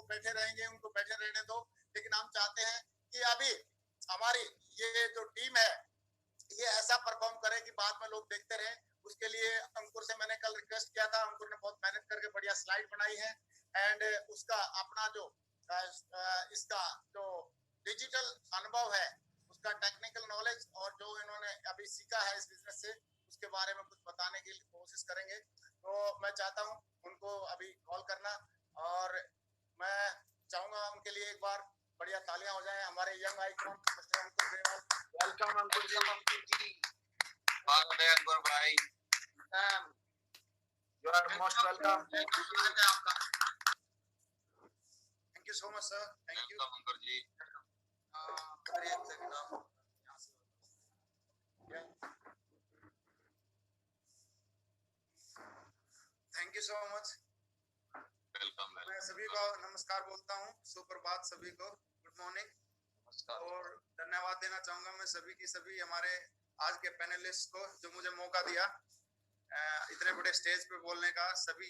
बैठे रहेंगे, उनको बैठे रहने दो, लेकिन हम चाहते हैं कि अभी हमारी ये जो टीम है ये ऐसा परफॉर्म करे कि बाद में लोग देखते रहे। उसके लिए अंकुर से मैंने कल रिक्वेस्ट किया था, अंकुर ने बहुत मेहनत करके बढ़िया स्लाइड बनाई है एंड उसका अपना जो इसका जो डिजिटल अनुभव है, उसका टेक्निकल नॉलेज और जो इन्होंने अभी सीखा है इस बिजनेस से, उसके बारे में कुछ बताने की कोशिश करेंगे। तो मैं चाहता हूं उनको अभी कॉल करना और मैं चाहूंगा उनके लिए एक बार बढ़िया तालियां हो जाए। हमारे young icon mister Ankur Grewal, welcome Ankur ji. Ankur भाई, you are most welcome. Thank you so much sir, thank you Ankur ji. Thank you so much. Welcome. मैं सभी को नमस्कार बोलता हूँ, सुप्रभात सभी को, गुड मॉर्निंग। और धन्यवाद देना चाहूंगा मैं सभी की सभी हमारे आज के पैनलिस्ट को जो मुझे मौका दिया इतने बड़े स्टेज पे बोलने का। सभी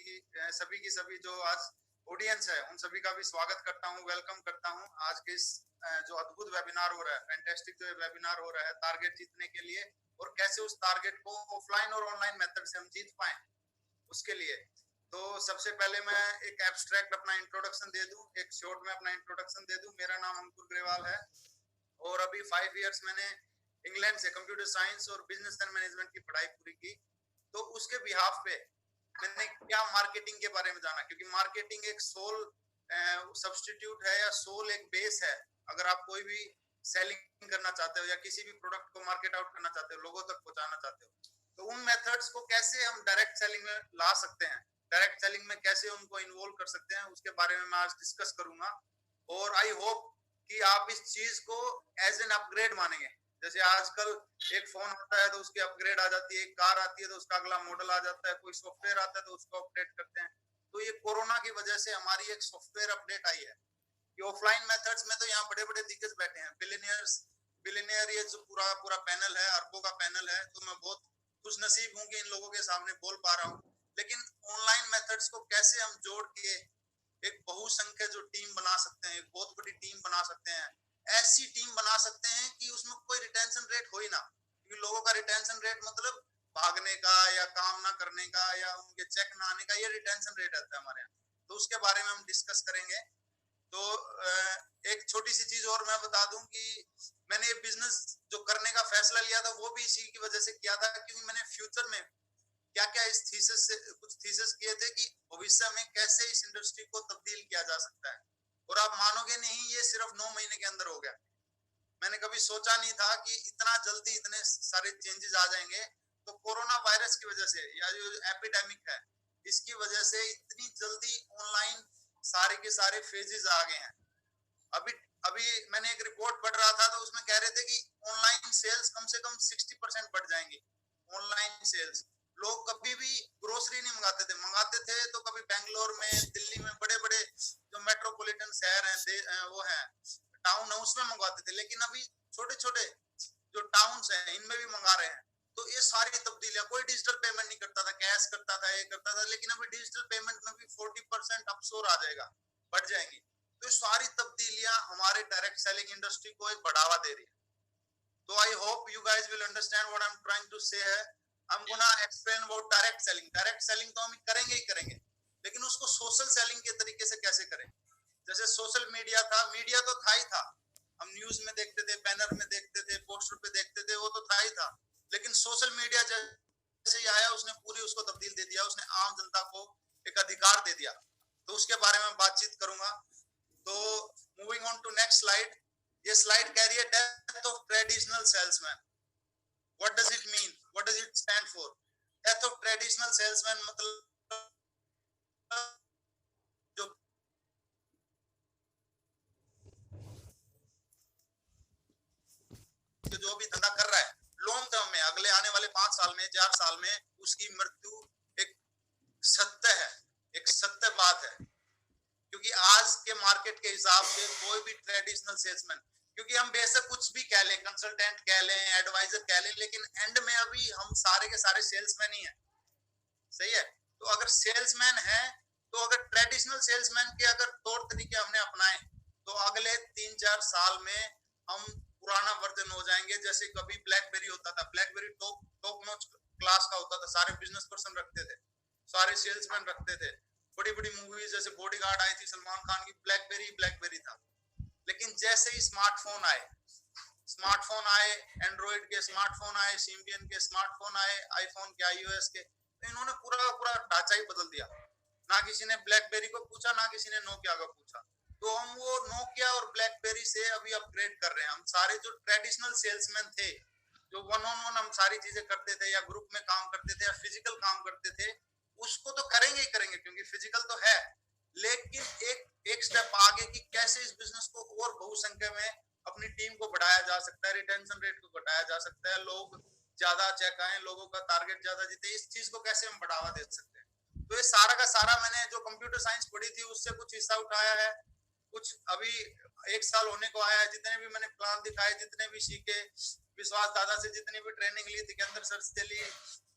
की सभी जो आज ऑडियंस है उन सभी का भी स्वागत करता हूँ, वेलकम करता हूँ आज के इस जो अद्भुत वेबिनार हो रहा है, फैंटास्टिक जो वेबिनार हो रहा है टारगेट जीतने के लिए और कैसे उस टारगेट को ऑफलाइन और ऑनलाइन मेथड से हम जीत पाए उसके लिए। तो सबसे पहले मैं एक एब्स्ट्रैक्ट अपना इंट्रोडक्शन दे दूं, एक शॉर्ट में अपना इंट्रोडक्शन दे दूं। मेरा नाम अंकुर ग्रेवाल है और अभी 5 इयर्स मैंने इंग्लैंड से कंप्यूटर साइंस और बिजनेस एंड मैनेजमेंट की पढ़ाई पूरी की। तो उसके बिहाफ पे मैंने क्या मार्केटिंग के बारे में जाना, क्योंकि मार्केटिंग एक सोल सब्स्टिट्यूट है या सोल एक बेस है। अगर आप कोई भी सेलिंग करना चाहते हो या किसी भी प्रोडक्ट को मार्केट आउट करना चाहते हो, लोगों तक पहुंचाना चाहते हो, तो उन मेथड्स को कैसे हम डायरेक्ट सेलिंग में ला सकते हैं, डायरेक्ट सेलिंग में कैसे उनको इन्वॉल्व कर सकते हैं, उसके बारे में मैं आज डिस्कस करूंगा। और आई होप कि आप इस चीज को एज एन अपग्रेड मानेंगे। जैसे आजकल एक फोन आता है तो उसकी अपग्रेड आ जाती है, एक कार आती है तो उसका अगला मॉडल आ जाता है, कोई सॉफ्टवेयर आता है तो उसको अपडेट करते हैं। तो ये कोरोना की वजह से हमारी एक सॉफ्टवेयर अपडेट आई है कि ऑफलाइन मेथड्स में तो यहाँ बड़े बड़े दिग्गज बैठे हैं, बिलियनियर, ये जो पूरा पैनल है, अरबों का पैनल है, तो मैं बहुत खुश नसीब हूँ कि इन लोगों के सामने बोल पा रहा हूँ। लेकिन ऑनलाइन मेथड्स को कैसे हम जोड़ के एक बहुसंख्य जो टीम बना सकते हैं, एक बहुत बड़ी टीम बना सकते हैं, ऐसी टीम बना सकते हैं कि उसमें कोई रिटेंशन रेट हो ही ना। क्योंकि लोगों का रिटेंशन रेट मतलब भागने का या काम ना करने का या उनके चेक ना आने का, ये रिटेंशन रेट आता है हमारे यहाँ। तो उसके बारे में हम डिस्कस करेंगे। तो एक छोटी सी चीज और मैं बता दूं कि मैंने ये बिजनेस जो करने का फैसला लिया था वो भी इसी की वजह से किया था, क्योंकि मैंने फ्यूचर में क्या क्या इस थीसिस से कुछ थीसिस किए थे कि भविष्य में कैसे इस इंडस्ट्री को तब्दील किया जा सकता है। और आप मानोगे नहीं, ये सिर्फ 9 महीने के अंदर हो गया। मैंने कभी सोचा नहीं था कि इतना जल्दी इतने सारे चेंजेस आ जाएंगे। तो कोरोना वायरस की वजह से या जो एपिडेमिक है, इसकी वजह से इतनी जल्दी ऑनलाइन सारे के सारे फेजेस आ गए हैं। अभी मैंने एक रिपोर्ट पढ़ रहा था तो उसमें कह रहे थे कि ऑनलाइन सेल्स कम से कम 60% बढ़ जाएंगी। ऑनलाइन सेल्स, लोग कभी भी ग्रोसरी नहीं मंगाते थे तो कभी बेंगलोर में, दिल्ली में, बड़े बड़े जो मेट्रोपॉलिटन शहर हैं वो हैं टाउन है, उसमें मंगवाते थे। लेकिन अभी छोटे छोटे जो टाउन्स हैं इनमें भी मंगा रहे हैं। तो ये सारी तब्दीलियां, कोई डिजिटल पेमेंट नहीं करता था, कैश करता था, ये करता था, लेकिन अभी डिजिटल पेमेंट में भी 40% अपसोर आ जाएगा, बढ़ जाएंगी। तो सारी तब्दीलियां हमारे डायरेक्ट सेलिंग इंडस्ट्री को एक बढ़ावा दे रही है। तो I hope you guys will understand what I am trying to say है। I'm gonna explain about direct selling. Direct selling तो हम करेंगे ही करेंगे, लेकिन उसको सोशल सेलिंग के तरीके से कैसे करें। जैसे सोशल मीडिया था, मीडिया तो था ही था, हम न्यूज में देखते थे, बैनर में देखते थे, पोस्टर पे देखते थे, वो तो था ही था। लेकिन सोशल मीडिया जैसे ही आया उसने पूरी उसको तब्दील दे दिया, उसने आम जनता को एक अधिकार दे दिया। तो उसके बारे में बातचीत करूंगा। तो moving on to next slide. ये स्लाइड कह रही है death of traditional salesman. What does it mean? What does it stand for? Death of traditional salesman मतलब जो भी धंधा कर रहा है लॉन्ग टर्म में, अगले आने वाले 5 साल में, 4 साल में उसकी मृत्यु एक सत्य है, एक सत्य बात है। क्योंकि आज के मार्केट के हिसाब से कोई भी ट्रेडिशनल सेल्समैन, क्योंकि हम बेशक कुछ भी कह लें, कंसल्टेंट कह लें, एडवाइजर कह लें, लेकिन एंड में अभी हम सारे के सारे सेल्समैन ही हैं। सही है। तो अगर सेल्समैन है तो अगर ट्रेडिशनल सेल्समैन के अगर तौर तरीके हमने 4 साल में हम पुराना वर्जन हो जाएंगे। जैसे कभी ब्लैकबेरी होता था, ब्लैकबेरी टॉप नॉच क्लास का होता था, सारे बिजनेस पर्सन रखते थे, सारे सेल्समैन रखते थे। बड़ी बड़ी मूवीज जैसे बॉडीगार्ड आई थी सलमान खान की, ब्लैकबेरी था। लेकिन जैसे ही स्मार्टफोन आए, एंड्रॉइड के स्मार्टफोन आए, सिम्बियन के स्मार्टफोन आए, आईफोन के, iOS के, तो इन्होंने पूरा ढांचा ही बदल दिया। ना किसी ने ब्लैकबेरी को पूछा, ना किसी ने नोकिया को पूछा। तो हम वो नोकिया और ब्लैकबेरी से अभी अपग्रेड कर रहे हैं। हम सारे जो ट्रेडिशनल सेल्समैन थे, जो वन ऑन वन हम सारी चीजें करते थे, या ग्रुप में काम करते थे, या फिजिकल काम करते थे, उसको तो करेंगे ही करेंगे, क्योंकि फिजिकल तो है। लेकिन एक स्टेप आगे कि कैसे इस बिजनेस को और बहुसंख्या में अपनी टीम को बढ़ाया जा सकता है, रिटेंशन रेट को बढ़ाया जा सकता है, लोग ज्यादा चेक आए, लोगों का टारगेट ज्यादा जीते, इस चीज को कैसे हम बढ़ावा दे सकते हैं। तो ये सारा का सारा मैंने जो कंप्यूटर साइंस पढ़ी थी उससे कुछ हिस्सा उठाया है, कुछ अभी 1 साल होने को आया है। जितने भी मैंने प्लान दिखाए, जितने भी सीखे, विश्वास दादा से जितनी भी ट्रेनिंग ली, दिगेंद्र सर से ली,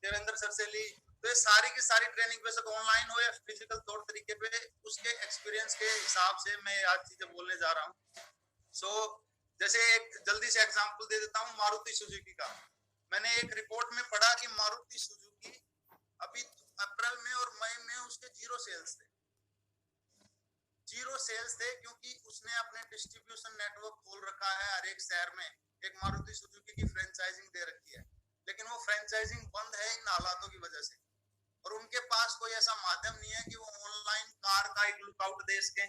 देवेंद्र सर से ली, तो ये सारी की सारी ट्रेनिंग वैसे तो ऑनलाइन हो या फिजिकल तौर तरीके पे, उसके एक्सपीरियंस के हिसाब से मैं आज चीजें बोलने जा रहा हूँ। सो जैसे एक जल्दी से एग्जांपल दे देता हूँ मारुति सुजुकी का। मैंने एक रिपोर्ट में पढ़ा कि मारुति सुजुकी अभी अप्रैल में और मई में उसके जीरो सेल्स थे, क्योंकि उसने अपने डिस्ट्रीब्यूशन नेटवर्क खोल रखा है हर एक शहर में। एक मारुति सुजुकी की फ्रेंचाइजिंग दे रखी है, लेकिन वो फ्रेंचाइजिंग बंद है इन हालातों की वजह से। और उनके पास कोई ऐसा माध्यम नहीं है कि वो ऑनलाइन कार का एक लुकआउट दे सके,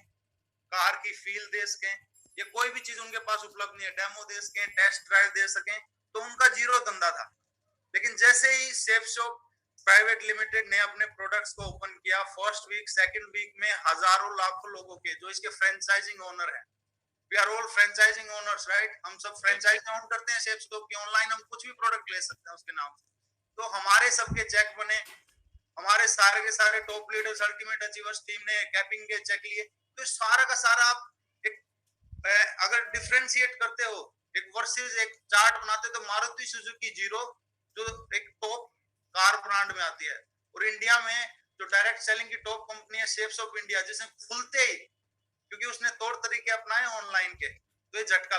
कार की फील दे सके, या कोई भी चीज उनके पास उपलब्ध नहीं है, डेमो दे सके, टेस्ट ड्राइव दे सके। तो उनका जीरो धंधा था। लेकिन जैसे ही सेफ शॉप प्राइवेट लिमिटेड ने अपने प्रोडक्ट्स को ओपन किया, फर्स्ट वीक सेकंड वीक में हजारों लाखों लोगों के जो इसके फ्रेंचाइजिंग ओनर हैं, we are all franchising owners, right, हम सब फ्रेंचाइज ओन करते हैं सेफ शॉप की। ऑनलाइन हम कुछ भी प्रोडक्ट ले सकते हैं उसके नाम से। तो हमारे सबके चेक बने, हमारे सारे के सारे top leaders, ultimate achievers team ने कैपिंग के चेक लिए। तो सारा का सारा आप एक अगर डिफरेंशिएट करते हो, एक वर्सेस एक चार्ट बनाते हो, तो मारुति सुजुकी जीरो जो एक टॉप कार ब्रांड में आती है, और इंडिया में जो डायरेक्ट सेलिंग की टॉप कंपनी है शेप्स ऑफ इंडिया, जिसने खुलते ही, क्योंकि उसने तौर तरीके अपनाए ऑनलाइन के, तो ये झटका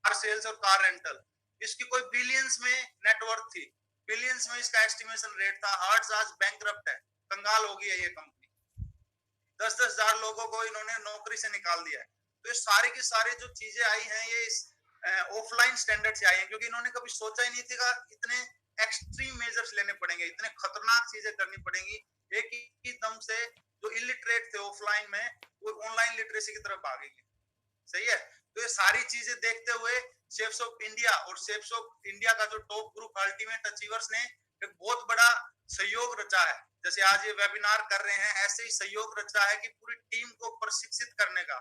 कार सेल्स और कार रेंटल, इसकी कोई बिलियंस में नेटवर्थ थी, बिलियंस में इसका एस्टिमेशन रेट था। हर्ट्ज आज बैंकरप्ट है, कंगाल हो गई है ये कंपनी। 10-10 हजार लोगों को इन्होंने नौकरी से निकाल दिया है। तो ये सारी की सारी जो चीजें आई हैं, ये ऑफलाइन स्टैंडर्ड से आई हैं, क्योंकि इन्होंने कभी सोचा ही नहीं था कि इतने एक्सट्रीम मेजर्स लेने पड़ेंगे, इतने खतरनाक चीजें करनी पड़ेंगी। एक ही दम से जो इलिटरेट थे ऑफलाइन में, वो ऑनलाइन लिटरेसी की तरफ भागेंगे। सही है। तो ये सारी चीजें देखते हुए शेप्स ऑफ इंडिया और शेप्स ऑफ इंडिया का जो टॉप ग्रुप अल्टीमेट अचीवर्स ने एक बहुत बड़ा सहयोग रचा है। जैसे आज ये वेबिनार कर रहे हैं, ऐसे ही सहयोग रचा है कि पूरी टीम को प्रशिक्षित करने का,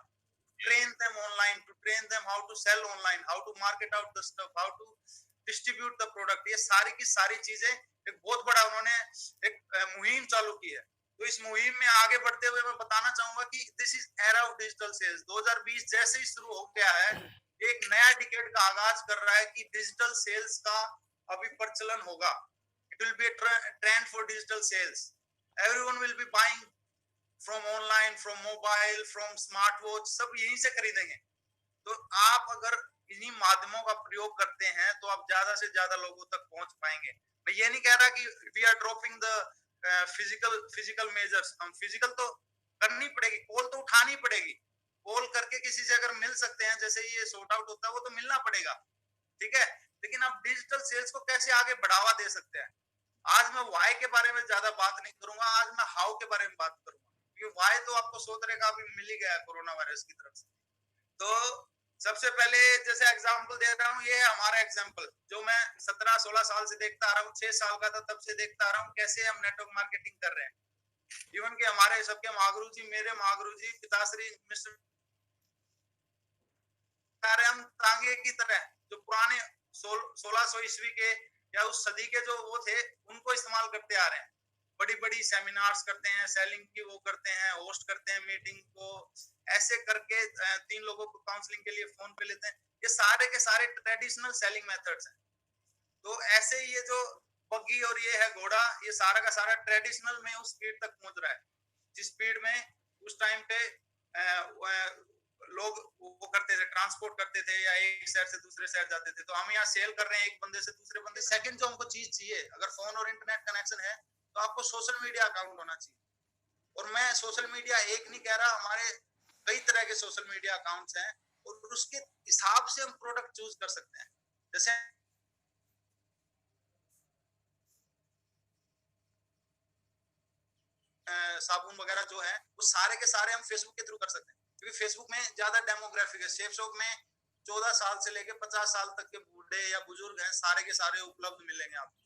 train them online, to train them how to sell online, how to market out the stuff, how to distribute the product. ये सारी की सारी चीजें एक बहुत बड़ा उन्होंने एक मुहिम चालू की है। तो इस मुहिम में आगे बढ़ते हुए मैं बताना चाहूंगा कि this is era of digital sales. 2020 जैसे ही शुरू हो गया है, एक नया डिकेड का आगाज कर रहा है कि डिजिटल सेल्स का अभी प्रचलन होगा। It will be a trend for digital sales. Everyone will be buying from online, from mobile, from smart watch, सब यहीं से खरीदेंगे। तो आप अगर इन्हीं माध्यमों का प्रयोग करते हैं तो आप ज्यादा से ज्यादा लोगों तक पहुंच पाएंगे। मैं ये नहीं कह रहा कि we are dropping the physical measures. हम फिजिकल तो करनी पड़ेगी, कॉल तो उठानी पड़ेगी, कॉल करके किसी से अगर मिल सकते हैं, जैसे ये सॉर्ट आउट होता है, वो तो मिलना पड़ेगा, ठीक है। लेकिन आप डिजिटल सेल्स को कैसे आगे बढ़ावा दे सकते हैं। आज मैं वाई के बारे में ज्यादा बात नहीं करूंगा, आज मैं हाउ के बारे में बात करूंगा, क्योंकि वाई तो आपको 100 तरह का अभी मिल ही गया है कोरोना वायरस की तरफ से। तो सबसे पहले जैसे एग्जांपल दे रहा हूँ, ये है हमारा एग्जांपल जो मैं 17-16 साल से देखता आ रहा हूँ, 6 साल का था तब से देखता आ रहा हूँ कैसे हम नेटवर्क मार्केटिंग कर रहे हैं। इवन कि हमारे सबके महागुरु जी, मेरे महागुरु जी पिताश्री मिस्टर, हम तांगे की तरह जो पुराने 1600 ईस्वी के या उस सदी के जो वो थे, उनको इस्तेमाल करते आ रहे हैं। बड़ी बड़ी सेमिनार्स करते हैं, सेलिंग की वो करते हैं, होस्ट करते हैं मीटिंग को, ऐसे करके 3 लोगों को काउंसलिंग के लिए फोन पे लेते हैं। ये सारे के सारे ट्रेडिशनल सेलिंग मेथड्स हैं। तो ऐसे ये जो बग्गी और ये है घोड़ा, ये सारा का सारा ट्रेडिशनल में उस स्पीड तक पहुंच रहा है जिस स्पीड में उस टाइम पे लोग ट्रांसपोर्ट करते थे या एक शहर से दूसरे शहर जाते थे, तो हम यहाँ सेल कर रहे हैं एक बंदे से दूसरे बंदे। सेकंड जो हमको चीज चाहिए, अगर फोन और इंटरनेट कनेक्शन है तो आपको सोशल मीडिया अकाउंट होना चाहिए। और मैं सोशल मीडिया एक नहीं कह रहा, हमारे कई तरह के सोशल मीडिया अकाउंट्स हैं और उसके हिसाब से हम प्रोडक्ट चूज कर सकते हैं। जैसे साबुन वगैरह जो है वो सारे के सारे हम फेसबुक के थ्रू कर सकते हैं, क्योंकि फेसबुक में ज्यादा डेमोग्राफिक है। सेफ शॉप में 14 साल से लेके 50 साल तक के बूढ़े या बुजुर्ग हैं, सारे के सारे उपलब्ध मिलेंगे आपको।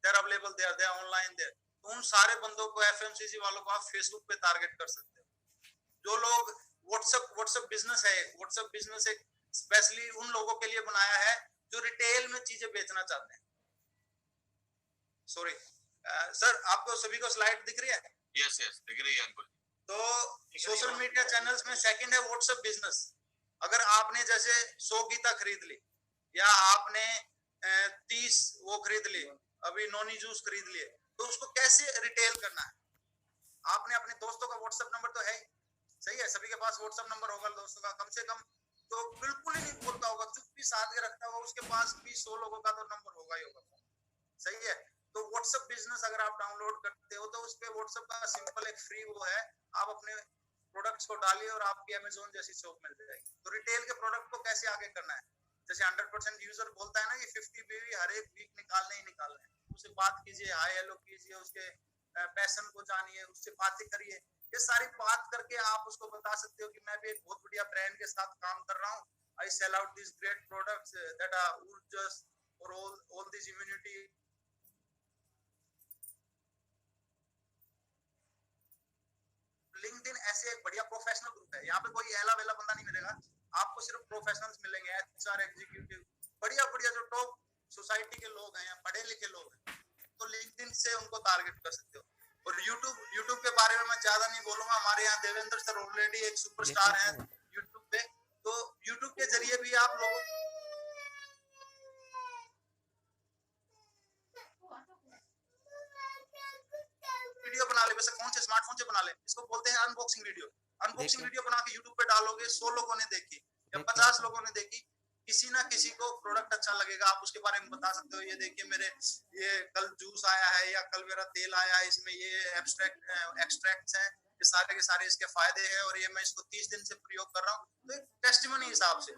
They're available, they're online there. तो उन सारे बंदों को, एफएमसीजी वालों को आप फेसबुक पे टारगेट कर सकते हो। जो लोग व्हाट्सएप बिजनेस है, व्हाट्सएप बिजनेस एक स्पेशली उन लोगों के लिए बनाया है जो रिटेल में चीजें बेचना चाहते हैं। सॉरी सर, आपको सभी को स्लाइड दिख रही है? यस दिख रही है अंकुर। तो सोशल मीडिया चैनल्स में सेकंड है व्हाट्सएप बिजनेस। अगर आपने जैसे 100 गीता खरीद ली या आपने 30 वो खरीद ली, अभी नोनी जूस खरीद लिए, तो उसको कैसे रिटेल करना है? आपने अपने दोस्तों का व्हाट्सएप नंबर तो है ही, सही है, सभी के पास व्हाट्सएप नंबर होगा दोस्तों का, कम से कम तो बिल्कुल ही नहीं बोलता होगा, चुप्पी साध के रखता होगा, उसके पास भी 100 लोगों का तो नंबर होगा ही होगा, सही है। तो व्हाट्सएप बिजनेस अगर आप डाउनलोड करते हो तो उस पे व्हाट्सएप का सिंपल एक फ्री वो है, आप अपने प्रोडक्ट्स को डालिए और आपकी अमेज़न जैसी शॉप मिल जाएगी। तो रिटेल के प्रोडक्ट को कैसे आगे करना है, जैसे 100% यूजर बोलता है ना कि 50 बीवी हर एक वीक निकालने ही निकालने हैं, उससे बात कीजिए, हाय हेलो कीजिए, उसके पैशन को जानिए, उससे बातें करिए। ये सारी बात करके आप उसको बता सकते हो कि मैं भी एक बहुत बढ़िया ब्रांड के साथ काम कर रहा हूँ, I sell out this great products that are ऊर्जस और ऑल दिस इम्यूनिटी। लिंक्डइन ऐसे एक बढ़िया प्रोफेशनल ग्रुप है, यहाँ पे कोई एला वेला बंदा नहीं मिलेगा आपको, सिर्फ प्रोफेशनल्स मिलेंगे, एचआर एग्जीक्यूटिव, बढ़िया बढ़िया जो टॉप सोसाइटी के लोग हैं या पढ़े लिखे लोग हैं। तो लिंक्डइन से उनको टारगेट कर सकते हो। और यूट्यूब के बारे में मैं ज्यादा नहीं बोलूंगा, हमारे यहाँ देवेंद्र सर ऑलरेडी एक सुपरस्टार हैं यूट्यूब पे, तो यूट्यूब के जरिए भी आप लोगों वीडियो बना ले, वैसे फोन से, स्मार्टफोन से बना ले, इसको बोलते हैं अनबॉक्सिंग वीडियो। अनबॉक्सिंग वीडियो बना के यूट्यूब पे डालोगे, 100 लोगों ने देखी या 50 लोगों ने देखी, किसी ना किसी को प्रोडक्ट अच्छा लगेगा, आप उसके बारे में बता सकते हो, ये देखिए मेरे ये कल जूस आया है या कल मेरा तेल आया है, इसमें ये एक्सट्रैक्ट्स हैं, ये सारे के सारे इसके फायदे हैं और ये मैं इसको 30 दिन से प्रयोग कर रहा हूँ। तो एक टेस्टिमनी हिसाब से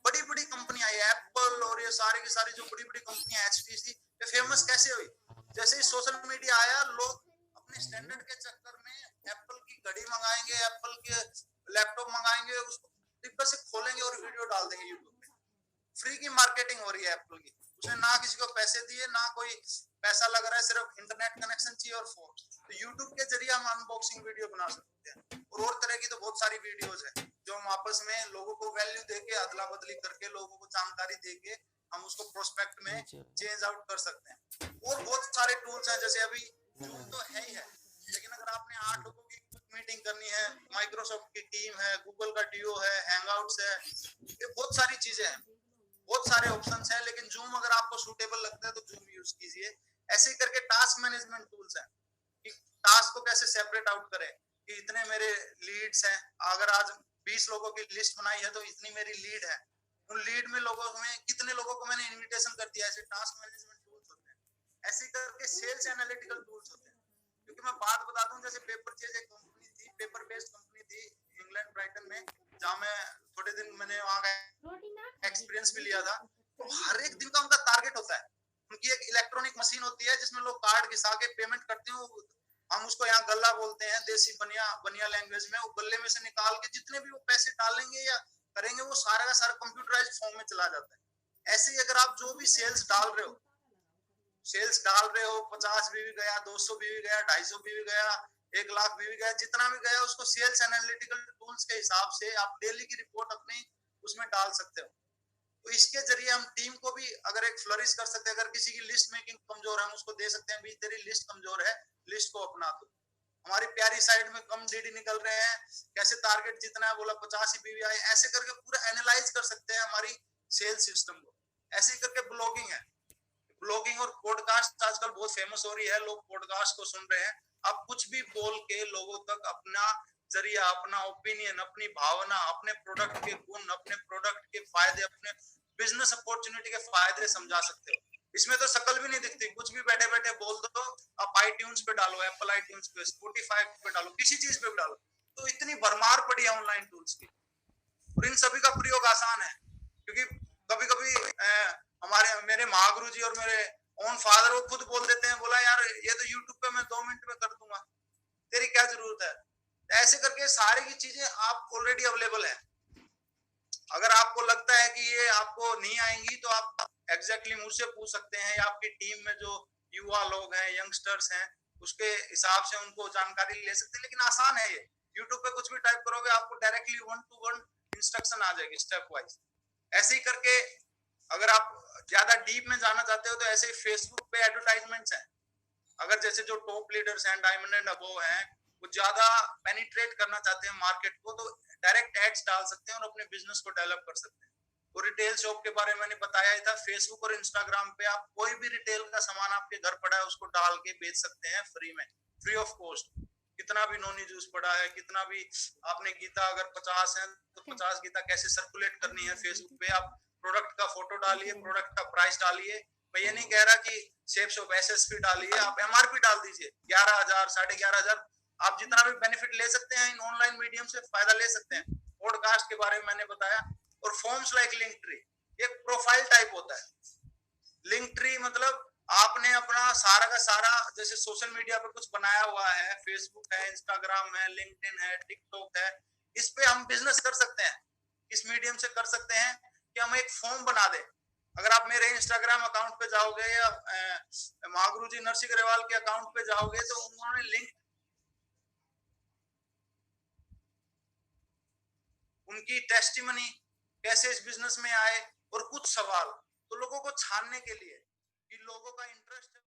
बड़ी बड़ी कंपनियां, एप्पल और ये सारी की सारी जो बड़ी बड़ी कंपनियां, एचटीसी, ये फेमस कैसे हुई? जैसे ही सोशल मीडिया आया, लोग अपने स्टैंडर्ड के चक्कर में एप्पल की घड़ी मंगाएंगे, एप्पल के लैपटॉप मंगाएंगे, उसको डिब्बे से खोलेंगे और वीडियो डाल देंगे यूट्यूब पे। फ्री की मार्केटिंग हो रही है एप्पल की, उसने ना किसी को पैसे दिए, ना कोई पैसा लग रहा है, सिर्फ इंटरनेट कनेक्शन चाहिए और फोन। तो यूट्यूब के जरिए हम अनबॉक्सिंग वीडियो बना सकते हैं और तरह की तो बहुत सारी वीडियोज है जो हम आपस में लोगों को वैल्यू देके, अदला बदली करके, लोगों को जानकारी देके हम उसको प्रोस्पेक्ट में चेंज आउट कर सकते हैं। और बहुत सारे टूल्स हैं, जैसे अभी जूम तो है ही है, लेकिन अगर आपने 8 लोगों की मीटिंग करनी है, माइक्रोसॉफ्ट की टीम है, गूगल का डीओ है, हैंगआउट्स है, ये बहुत सारी चीजें हैं, बहुत सारे ऑप्शंस हैं, लेकिन जूम अगर आपको सूटेबल लगता है तो जूम यूज कीजिए। ऐसे ही करके टास्क मैनेजमेंट टूल्स हैं कि टास्क को कैसे सेपरेट आउट करें, कि इतने मेरे लीड्स हैं, अगर आज 20 लोगों की लिस्ट बनाई है तो इतनी मेरी लीड है, उन लीड में लोगों में कितने लोगों को मैंने इनविटेशन कर दिया, ऐसे टास्क मैनेजमेंट टूल्स होते हैं। ऐसे करके सेल्स एनालिटिकल टूल्स होते हैं। क्योंकि मैं बात बता दूं, जैसे पेपर चेज एक कंपनी थी, पेपर बेस्ड कंपनी थी इंग्लैंड ब्राइटन में, जहां मैं थोड़े दिन मैंने वहां का एक्सपीरियंस भी लिया था। तो हर एक दिन का उनका टारगेट होता है, उनकी एक इलेक्ट्रॉनिक मशीन होती है जिसमें लोग कार्ड घिसा के पेमेंट करते हैं, हम उसको यहाँ गल्ला बोलते हैं देसी बनिया लैंग्वेज में। वो गल्ले में से निकाल के जितने भी वो पैसे डालेंगे या करेंगे, वो सारा का सारा कंप्यूटराइज्ड फॉर्म में चला जाता है। ऐसे ही अगर आप जो भी सेल्स डाल रहे हो, 50 भी गया, 200 भी गया, 250 भी गया, 1 लाख भी गया, जितना भी गया, उसको सेल्स एनालिटिकल टूल्स के हिसाब से आप डेली की रिपोर्ट अपनी उसमें डाल सकते हो। तो इसके जरिए हम टीम को भी अगर एक फ्लरिश कर सकते हैं। अगर किसी की लिस्ट मेकिंग कमजोर है, हम उसको दे सकते हैं, भी तेरी लिस्ट कमजोर है, लिस्ट को अपना दो। हमारी प्यारी साइड में कम डीडी निकल रहे हैं, कैसे टारगेट जितना है, बोला 50 ही बीवी आए, ऐसे करके पूरा एनालाइज कर सकते हैं हमारी सेल्स सिस्टम को। ऐसे ही करके ब्लॉगिंग है, ब्लॉगिंग और पॉडकास्ट आजकल बहुत फेमस हो रही है, लोग पॉडकास्ट को सुन रहे हैं। आप कुछ भी बोल के लोगों तक अपना जरिया, अपना ओपिनियन, अपनी भावना, अपने प्रोडक्ट के गुण, अपने प्रोडक्ट के फायदे, अपने बिजनेस अपॉर्चुनिटी के फायदे समझा सकते हो। इसमें तो शकल भी नहीं दिखती, कुछ भी बैठे बैठे बोल दो। आप iTunes पे डालो, एप्पल iTunes पे, स्पॉटिफाई पे डालो, किसी चीज पे भी डालो, तो इतनी भरमार पड़ी है ऑनलाइन टूल्स की। और इन सभी का प्रयोग आसान है, क्योंकि कभी कभी हमारे मेरे महागुरु जी और मेरे ओन फादर वो खुद बोल देते हैं, बोला यार ये तो यूट्यूब पे मैं 2 मिनट में कर दूंगा, तेरी क्या जरूरत है। ऐसे करके सारी की चीजें आप ऑलरेडी अवेलेबल है। अगर आपको लगता है कि ये आपको नहीं आएंगी तो आप एग्जैक्टली मुझसे पूछ सकते हैं, या आपकी टीम में जो युवा लोग हैं, यंगस्टर्स हैं, उसके हिसाब से उनको जानकारी ले सकते हैं। लेकिन आसान है ये, यूट्यूब पे कुछ भी टाइप करोगे आपको डायरेक्टली 1-to-1 इंस्ट्रक्शन आ जाएगी स्टेप वाइज। ऐसे ही करके अगर आप ज्यादा डीप में जाना चाहते हो तो ऐसे ही फेसबुक पे एडवर्टाइजमेंट्स हैं। अगर जैसे जो टॉप लीडर्स हैं, डायमंड एंड अबोव हैं, वो ज्यादा पेनिट्रेट करना चाहते हैं मार्केट को, तो डायरेक्ट एड्स डाल सकते हैं और अपने बिजनेस को डेवलप कर सकते हैं। तो रिटेल शॉप के बारे में मैंने बताया ही था, फेसबुक और इंस्टाग्राम पे आप कोई भी रिटेल का सामान आपके घर पड़ा है उसको डाल के बेच सकते हैं फ्री में, फ्री ऑफ कॉस्ट। कितना भी नोनी जूस पड़ा है, कितना भी आपने गीता अगर 50 है तो 50 गीता कैसे सर्कुलेट करनी है फेसबुक पे, आप प्रोडक्ट का फोटो डालिए, प्रोडक्ट का प्राइस डालिए। मैं ये नहीं कह रहा कि शेप शॉप एसएसपी डालिए, आप एमआरपी डाल दीजिए 11,000 11,500, आप जितना भी बेनिफिट ले सकते हैं इन ऑनलाइन मीडियम से फायदा ले सकते हैं। पॉडकास्ट के बारे में मैंने बताया। और फॉर्म्स लाइक लिंक ट्री एक प्रोफाइल टाइप होता है। लिंक ट्री मतलब आपने अपना सारा का सारा, जैसे सोशल मीडिया पे कुछ बनाया हुआ है, फेसबुक है, इंस्टाग्राम है, लिंक्डइन है, टिकटॉक है, इस पे हम बिजनेस कर सकते हैं। इस मीडियम से कर सकते हैं कि हम एक फॉर्म बना दें। अगर आप मेरे इंस्टाग्राम अकाउंट पे जाओगे या महागुरु जी नरसिंह ग्रेवाल के अकाउंट पे जाओगे तो उन्होंने लिंक, उनकी टेस्टिमनी, कैसे इस बिजनेस में आए, और कुछ सवाल, तो लोगों को छानने के लिए कि लोगों का इंटरेस्ट है।